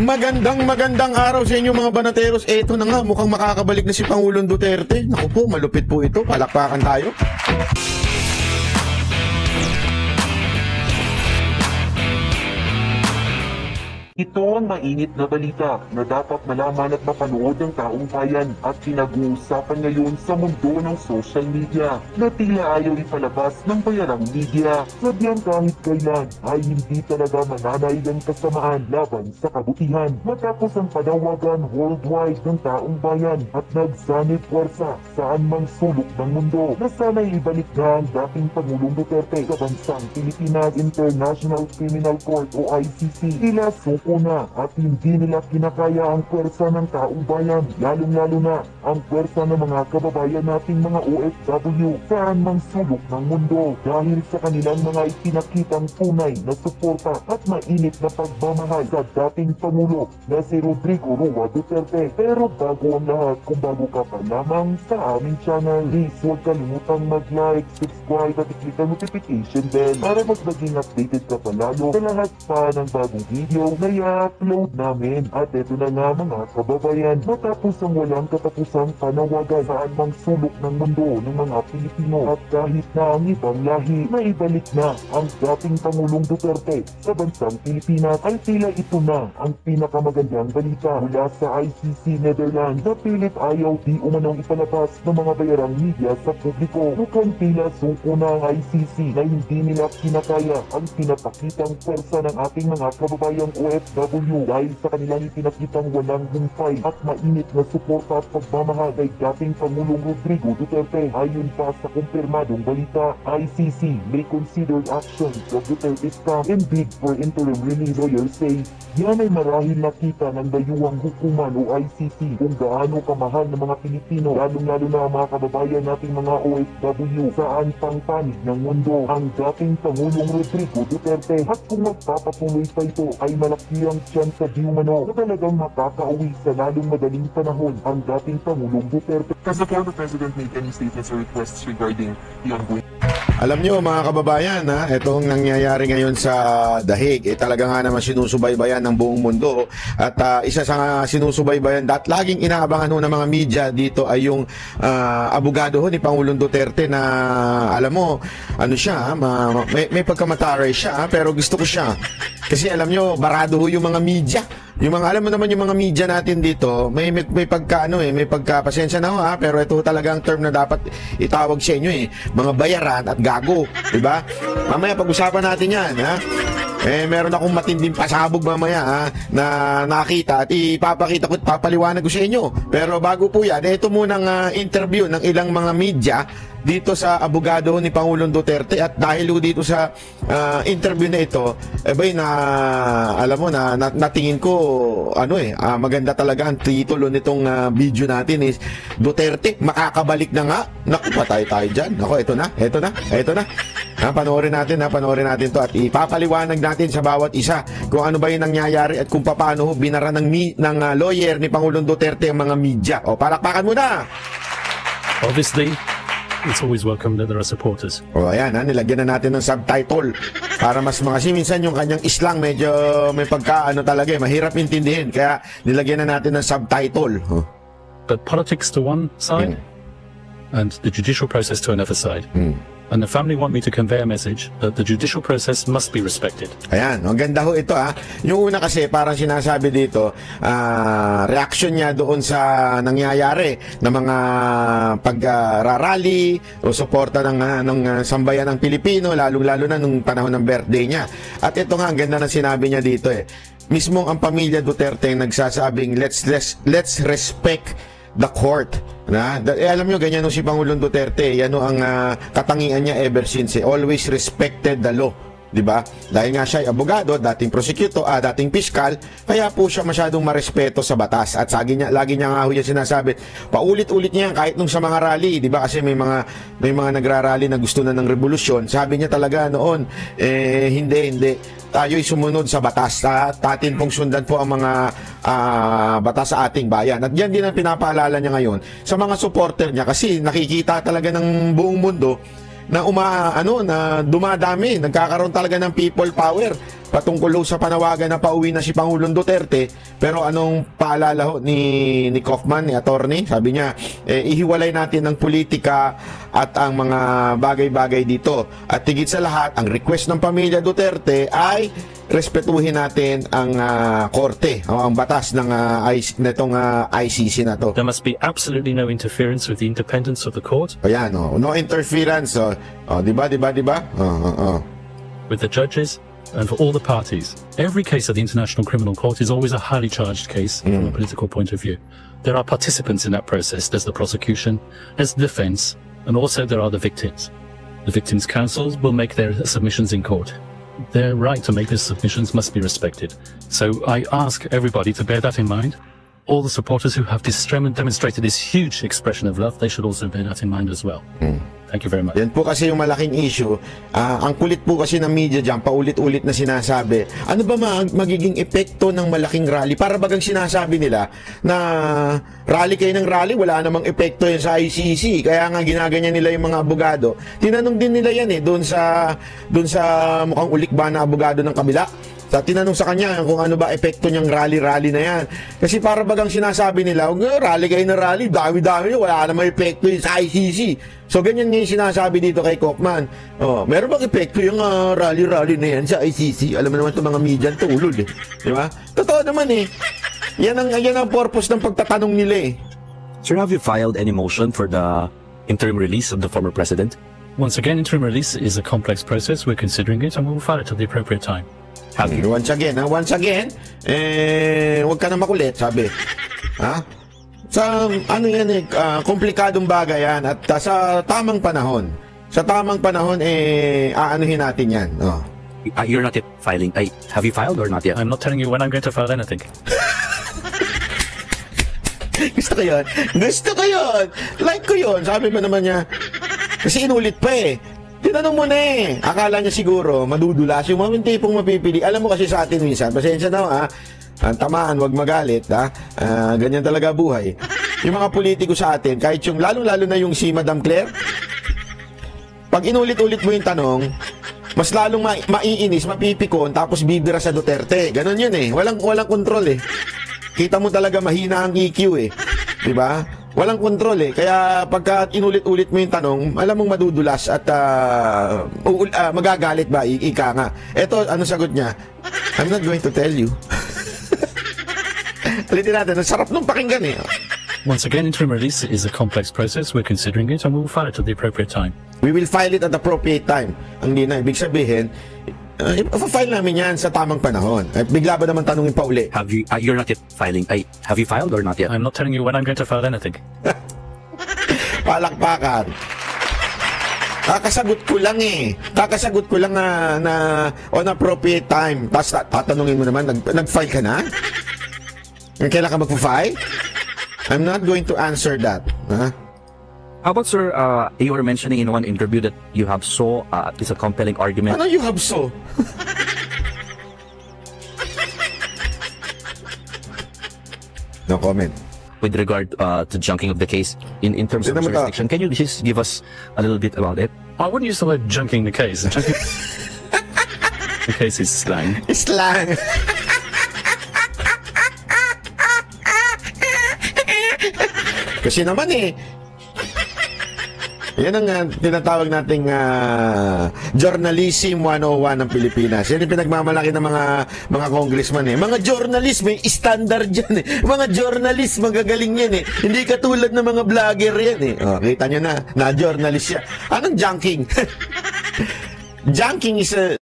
Magandang araw sa inyo mga banateros. Eto na nga, mukhang makakabalik na si Pangulong Duterte. Naku po, malupit po ito. Palakpakan tayo. Ito ang mainit na balita na dapat malaman at mapanood ng taong bayan at pinag-uusapan ngayon sa mundo ng social media na tila ayaw ipalabas ng bayarang media. Sadyang kahit kailan ay hindi talaga mananaig ang kasamaan laban sa kabutihan matapos ang panawagan worldwide ng taong bayan at nagsanib puwersa saan mang sulok ng mundo na sana'y ibalik na ang dating Pangulong Duterte sa bansang Pilipinas International Criminal Court o ICC. Tila una at hindi nila kinakaya ang pwersa ng taong bayan, lalong-lalo na ang pwersa ng mga kababayan nating mga OFW saan mang sulok ng mundo dahil sa kanilang mga ipinakitang tunay na suporta at mainit na pagmamahal sa dating Pangulo na si Rodrigo Roa Duterte. Pero bago ang lahat, kung bago ka pa lamang sa aming channel, please huwag kalimutang mag-like, subscribe at i-click ang notification bell para mas maging updated ka palalo sa lahat pa ng bagong video na i-upload namin. At ito na nga mga kababayan, matapos ang walang katapusang panawagan saan mang sulok ng mundo ng mga Pilipino at kahit na ang ibang lahi na ibalik na ang dating Pangulong Duterte sa bansang Pilipinas, ay tila ito na ang pinakamagandang balita mula sa ICC Netherlands na pilit ayaw di umanong ipalabas ng mga bayarang media sa publiko. Mukhang tila suko na ang ICC na hindi nila kinakaya ang pinapakitang pwersa ng ating mga kababayang OFW dahil sa kanilang ipinakitang walang humpay at mainit na suporta at pagmamahal kay dating Pangulong Rodrigo Duterte. Ayon pa sa kumpirmadong balita, ICC may considered actions of Duterte's camp and bid for interim release. Lawyers say yan ay marahil nakita ng dayuhang hukuman o ICC kung gaano kamahal ng mga Pilipino, lalong-lalo na mga kababayan nating mga OFW saan pang panig ng mundo ang dating Pangulong Rodrigo Duterte. At kung magpapatuloy pa ito ay malaki ang tsansa di umano na talagang makakauwi sa lalong madaling panahon ang dating Pangulong Duterte. Has the former president made any statements or requests regarding the ongoing? Alam nyo mga kababayan, itong nangyayari ngayon sa Dahig, talaga nga naman sinusubaybayan ng buong mundo. At isa sa sinusubaybayan at laging inaabangan ng mga media dito ay yung abogado ni Pangulong Duterte na alam mo, ano siya, may pagkamataray siya, pero gusto ko siya. Kasi alam nyo, barado yung mga media. Yung mga, alam mo naman yung mga media natin dito, may pagka may pagka pasensya na ho pero ito talagang term na dapat itawag sa inyo mga bayaran at gago, di ba? Mamaya pag-usapan natin yan, meron akong matinding pasabog mamaya na nakita at ipapakita ko at papaliwanag ko sa inyo. Pero bago po yan, ito munang interview ng ilang mga media dito sa abogado ni Pangulong Duterte. At dahil dito sa interview na ito, alam mo na natingin ko maganda talaga ang titulo nitong video natin is Duterte makakabalik na nga. Naku, patay tayo dyan. Naku, ito na. Panoorin natin to at ipapaliwanag natin sa bawat isa kung ano ba yung nangyayari at kung paano binara ng lawyer ni Pangulong Duterte ang mga media. O, palakpakan mo na! Obviously, it's always welcome that there are supporters. O ayan, nilagyan na natin ng subtitle para mas kasi minsan yung kanyang islang medyo may talaga mahirap intindihin, kaya nilagyan na natin ng subtitle. But politics to one side and the judicial process to another side. And the family want me to convey a message that the judicial process must be respected. Ayan, ang ganda ho ito Yung una kasi parang sinasabi dito, reaction niya doon sa nangyayari na mga pag-rally o suporta ng sambayan ng Pilipino, lalong-lalo na nung panahon ng birthday niya. At ito nga, ang ganda na sinabi niya dito mismong ang pamilya Duterte ang nagsasabing let's respect the court. Alam nyo, ganyan si Pangulong Duterte, yan ang katangian niya ever since. Always respected the law, di ba? Dahil nga siya ay abogado, dating prosecutor, dating piskal, kaya po siya masyadong marespeto sa batas. At lagi niya nga yan sinasabi, paulit-ulit niya kahit nung sa mga rally, di ba? Kasi may mga nagrarally na gusto na ng revolusyon. Sabi niya talaga noon, hindi. Tayo'y sumunod sa batas at atin pong sundan po ang mga batas sa ating bayan. At yan din ang pinapaalala niya ngayon sa mga supporter niya kasi nakikita talaga ng buong mundo na na dumadami, nagkakaroon talaga ng people power patungkol sa panawagan na pauwi na si Pangulong Duterte. Pero anong paalala ho ni Kaufman, ni attorney? Sabi niya, ihiwalay natin ang politika at ang mga bagay-bagay dito. At higit sa lahat, ang request ng pamilya Duterte ay respetuhin natin ang korte, ang batas ng ICC na to. There must be absolutely no interference with the independence of the court, Ayan, no interference. Di ba? with the judges, and for all the parties. Every case of the International Criminal Court is always a highly charged case from a political point of view. There are participants in that process. There's the prosecution, there's the defense, and also there are the victims. The victims' counsels will make their submissions in court. Their right to make these submissions must be respected. So I ask everybody to bear that in mind. All the supporters who have demonstrated this huge expression of love, they should also bear that in mind as well. Thank you very much. Yan po kasi yung malaking issue. Ang kulit po kasi ng media dyan, paulit-ulit na sinasabi, ano ba magiging epekto ng malaking rally? Para bagang sinasabi nila na rally kayo ng rally, wala namang epekto yan sa ICC. Kaya nga ginaganyan nila yung mga abogado. Tinanong din nila yan doon sa mukhang ulikba na abogado ng kabila. Tinanong sa kanya kung ano ba epekto niyang rally na yan. Kasi para bagang sinasabi nila, rally kayo na rally, dami-dami, wala namang epekto yun sa ICC. So ganyan nga yung sinasabi dito kay Kaufman. Meron bang epekto yung rally na yan sa ICC? Alam mo naman itong mga media tulol eh. Di ba? Totoo naman eh. Yan ang purpose ng pagtatanong nila eh. Sir, have you filed any motion for the interim release of the former president? Once again, interim release is a complex process. We're considering it and we'll file it at the appropriate time. Once again, huwag ka na makulit, sabi. Sa ano yan komplikadong bagay yan at sa tamang panahon. Sa tamang panahon aanuhin natin yan. You're not yet filing. Have you filed or not yet? I'm not telling you when I'm going to file anything. Gusto ko yun. Like ko yun. Sabi pa naman niya. Kasi inulit pa eh. Tinanong mo na eh. Akala niya siguro, madudulas yung mga tipong mapipili. Alam mo kasi sa atin minsan, pasensya na ang tamaan, wag magalit, ganyan talaga buhay. Yung mga politiko sa atin, kahit yung, lalo-lalo na yung si Madam Claire, pag inulit-ulit mo yung tanong, mas lalong maiinis, mapipikon, tapos bibira sa Duterte. Ganon yun eh. Walang kontrol eh. Kita mo talaga mahina ang EQ eh. Diba? Walang kontrol eh. Kaya pagka inulit-ulit mo yung tanong, alam mong madudulas at magagalit ba? Ika nga. Eto, ano sagot niya? I'm not going to tell you. Alitin natin. Ang sarap nung pakinggan eh. Once again, interim release is a complex process. We're considering it and we'll file it at the appropriate time. We will file it at the appropriate time. Ang di na ibig sabihin, file namin yan sa tamang panahon. Bigla ba naman tanungin pa uli? You're not yet filing. Have you filed or not yet? I'm not telling you when I'm going to file anything. Palakpakan. Kakasagot ko lang na on appropriate time. Tapos tatanungin mo naman, nag-file ka na? Kailan ka mag-file? I'm not going to answer that. How about, sir, you were mentioning in one interview that you have saw is a compelling argument. Ano you have so? No comment. With regard to junking of the case in terms of jurisdiction, can you just give us a little bit about it? I wouldn't use the word junking the case. The case is slang. Slang. Kasi naman yan ang tinatawag nating journalism 101 ng Pilipinas. Yan yung pinagmamalaki ng mga congressman eh. Mga journalist, may standard dyan eh. Mga journalist, magagaling yan eh. Hindi katulad ng mga vlogger yan eh. Kita nyo na journalist siya. Anong junking? Junking is a